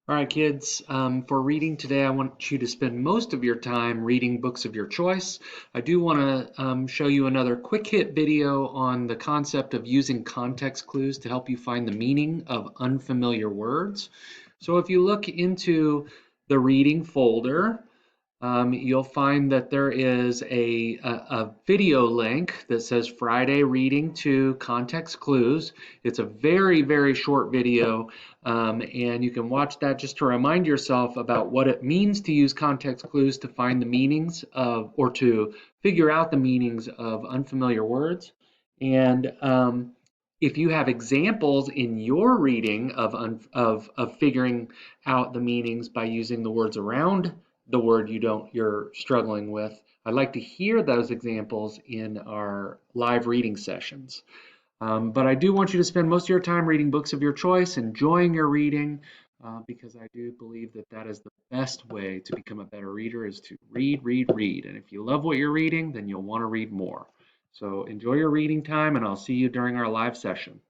All right, kids, for reading today, I want you to spend most of your time reading books of your choice. I do want to show you another quick hit video on the concept of using context clues to help you find the meaning of unfamiliar words. So if you look into the reading folder, you'll find that there is a video link that says Friday Reading to Context Clues. It's a very, very short video, and you can watch that just to remind yourself about what it means to use context clues to find the meanings of, or to figure out the meanings of unfamiliar words. And if you have examples in your reading of figuring out the meanings by using the words around the word you're struggling with, I'd like to hear those examples in our live reading sessions. But I do want you to spend most of your time reading books of your choice, enjoying your reading, because I do believe that that is the best way to become a better reader is to read, read, read. And if you love what you're reading, then you'll want to read more. So enjoy your reading time, and I'll see you during our live session.